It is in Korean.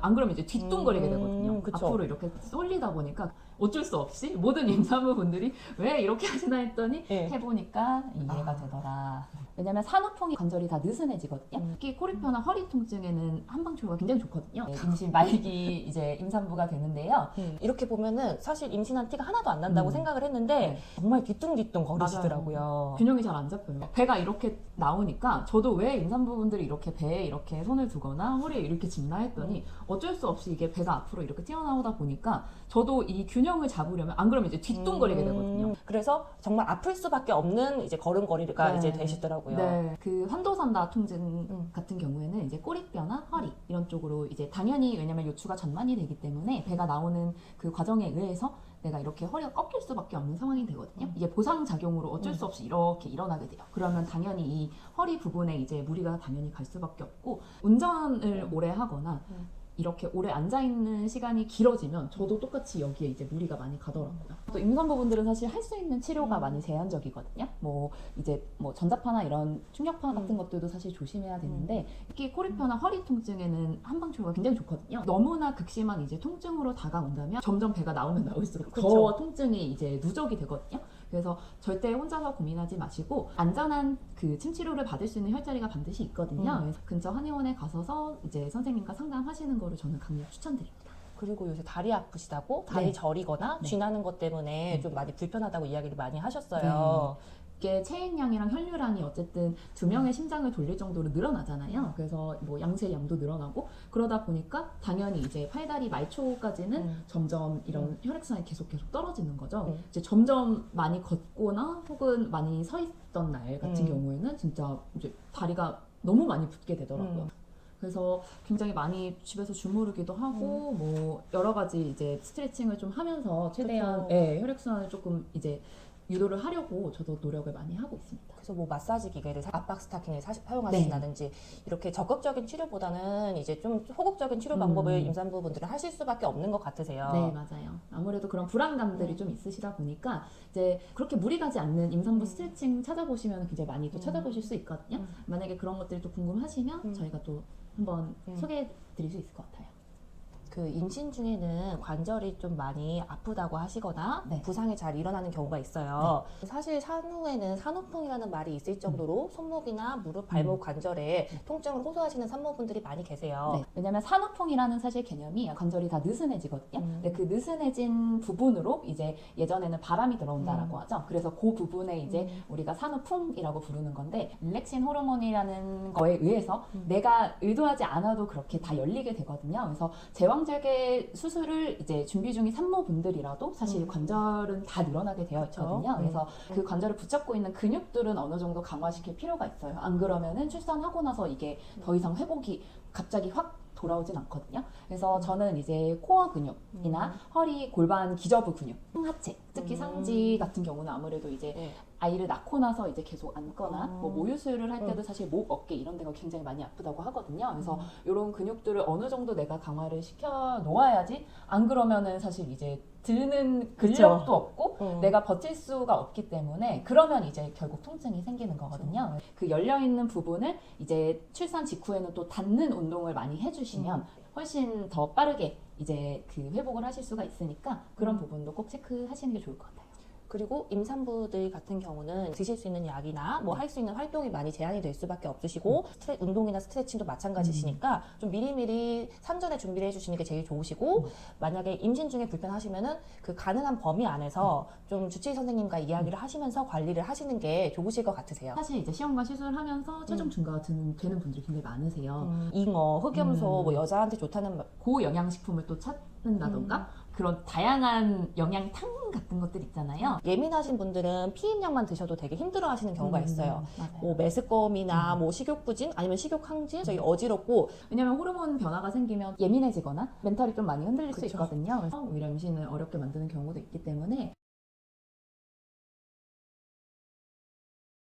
안 그러면 이제 뒤뚱거리게 되거든요. 그쵸. 앞으로 이렇게 쏠리다 보니까 어쩔 수 없이 모든 임산부분들이 왜 이렇게 하시나 했더니 네. 해보니까 이해가 되더라. 왜냐면 산후통이 관절이 다 느슨해지거든요. 특히 코리뼈나 허리 통증에는 한방치료가 굉장히 좋거든요. 임신 말기 이제 임산부가 되는데요. 이렇게 보면은 사실 임신한 티가 하나도 안 난다고 생각을 했는데 정말 뒤뚱뒤뚱 거리시더라고요. 균형이 잘 안 잡혀요. 배가 이렇게 나오니까 저도 왜 임산부분들이 이렇게 배에 이렇게 손을 두거나 허리에 이렇게 짚나 했더니 어쩔 수 없이 이게 배가 앞으로 이렇게 튀어나오다 보니까 저도 이 균형을 잡으려면 안 그러면 이제 뒤뚱거리게 되거든요. 그래서 정말 아플 수밖에 없는 이제 걸음걸이가 네. 이제 되시더라고요. 네, 그 환도산다 통증 같은 경우에는 이제 꼬리뼈나 허리 이런 쪽으로 이제 당연히 왜냐면 요추가 전만이 되기 때문에 배가 나오는 그 과정에 의해서 내가 이렇게 허리가 꺾일 수밖에 없는 상황이 되거든요. 이게 보상 작용으로 어쩔 수 없이 이렇게 일어나게 돼요. 그러면 당연히 이 허리 부분에 이제 무리가 당연히 갈 수밖에 없고 운전을 오래 하거나 이렇게 오래 앉아있는 시간이 길어지면 저도 똑같이 여기에 이제 무리가 많이 가더라고요. 또 임산부분들은 사실 할 수 있는 치료가 많이 제한적이거든요. 뭐 이제 뭐 전자파나 이런 충격파 같은 것들도 사실 조심해야 되는데 특히 코리뼈나 허리 통증에는 한방치료가 굉장히 좋거든요. 너무나 극심한 이제 통증으로 다가온다면 점점 배가 나오면 나올수록 더 그쵸. 통증이 이제 누적이 되거든요. 그래서 절대 혼자서 고민하지 마시고 안전한 그 침 치료를 받을 수 있는 혈자리가 반드시 있거든요. 그래서 근처 한의원에 가서서 이제 선생님과 상담하시는 거를 저는 강력 추천드립니다. 그리고 요새 다리 아프시다고 다리 네. 저리거나 네. 쥐나는 것 때문에 좀 많이 불편하다고 이야기를 많이 하셨어요. 이게 체액량이랑 혈류량이 어쨌든 두 명의 심장을 돌릴 정도로 늘어나잖아요. 그래서 뭐 양수의 양도 늘어나고 그러다 보니까 당연히 이제 팔다리 말초까지는 점점 이런 혈액순환이 계속 떨어지는 거죠. 이제 점점 많이 걷거나 혹은 많이 서 있던 날 같은 경우에는 진짜 이제 다리가 너무 많이 붓게 되더라고요. 그래서 굉장히 많이 집에서 주무르기도 하고 뭐 여러 가지 이제 스트레칭을 좀 하면서 최대한 그쵸. 예, 혈액순환을 조금 이제 유도를 하려고 저도 노력을 많이 하고 있습니다. 그래서 뭐 마사지 기계를 압박 스타킹을 사용하신다든지 이렇게 적극적인 치료보다는 이제 좀 소극적인 치료 방법을 임산부분들은 하실 수밖에 없는 것 같으세요. 네, 맞아요. 아무래도 그런 불안감들이 좀 있으시다 보니까 이제 그렇게 무리 가지 않는 임산부 스트레칭 찾아보시면 굉장히 많이 또 찾아보실 수 있거든요. 만약에 그런 것들이 또 궁금하시면 저희가 또 한번 소개해 드릴 수 있을 것 같아요. 그 임신 중에는 관절이 좀 많이 아프다고 하시거나 네. 부상이 잘 일어나는 경우가 있어요. 사실 산후에는 산후통이라는 말이 있을 정도로 손목이나 무릎, 발목 관절에 통증을 호소하시는 산모분들이 많이 계세요. 네, 왜냐면 산후통이라는 사실 개념이 관절이 다 느슨해지거든요. 근데 그 느슨해진 부분으로 이제 예전에는 바람이 들어온다라고 하죠. 그래서 그 부분에 이제 우리가 산후풍이라고 부르는 건데 릴렉신 호르몬이라는 거에 의해서 내가 의도하지 않아도 그렇게 다 열리게 되거든요. 그래서 제왕절개 수술을 이제 준비 중인 산모분들이라도 사실 관절은 다 늘어나게 되어 있거든요. 그래서 그 관절을 붙잡고 있는 근육들은 어느 정도 강화시킬 필요가 있어요. 안 그러면은 출산하고 나서 이게 더 이상 회복이 갑자기 확 돌아오진 않거든요. 그래서 저는 이제 코어 근육이나 허리, 골반, 기저부 근육, 하체, 특히 상지 같은 경우는 아무래도 이제 아이를 낳고 나서 이제 계속 앉거나 뭐 모유수유를 할 때도 사실 목, 어깨 이런 데가 굉장히 많이 아프다고 하거든요. 그래서 이런 근육들을 어느 정도 내가 강화를 시켜 놓아야지 안 그러면은 사실 이제 드는 근력도 없고 내가 버틸 수가 없기 때문에 그러면 이제 결국 통증이 생기는 거거든요. 그 열려있는 부분을 이제 출산 직후에는 또 닫는 운동을 많이 해주시면 훨씬 더 빠르게 이제 그 회복을 하실 수가 있으니까 그런 부분도 꼭 체크하시는 게 좋을 것 같아요. 그리고 임산부들 같은 경우는 드실 수 있는 약이나 뭐 할 수 있는 활동이 많이 제한이 될 수밖에 없으시고 운동이나 스트레칭도 마찬가지시니까 좀 미리미리 산전에 준비를 해주시는 게 제일 좋으시고 만약에 임신 중에 불편하시면은 그 가능한 범위 안에서 좀 주치의 선생님과 이야기를 하시면서 관리를 하시는 게 좋으실 것 같으세요. 사실 이제 시험과 시술을 하면서 체중 증가가 되는 분들이 굉장히 많으세요. 잉어, 흑염소, 뭐 여자한테 좋다는 고영양식품을 또 찾는다던가 그런 다양한 영양탕 같은 것들 있잖아요. 예민하신 분들은 피임약만 드셔도 되게 힘들어하시는 경우가 있어요. 맞아요. 뭐 메스꺼움이나 뭐 식욕부진 아니면 식욕항진, 저희 어지럽고 왜냐면 호르몬 변화가 생기면 예민해지거나 멘탈이 좀 많이 흔들릴 수 그쵸. 있거든요. 그래서 오히려 임신을 어렵게 만드는 경우도 있기 때문에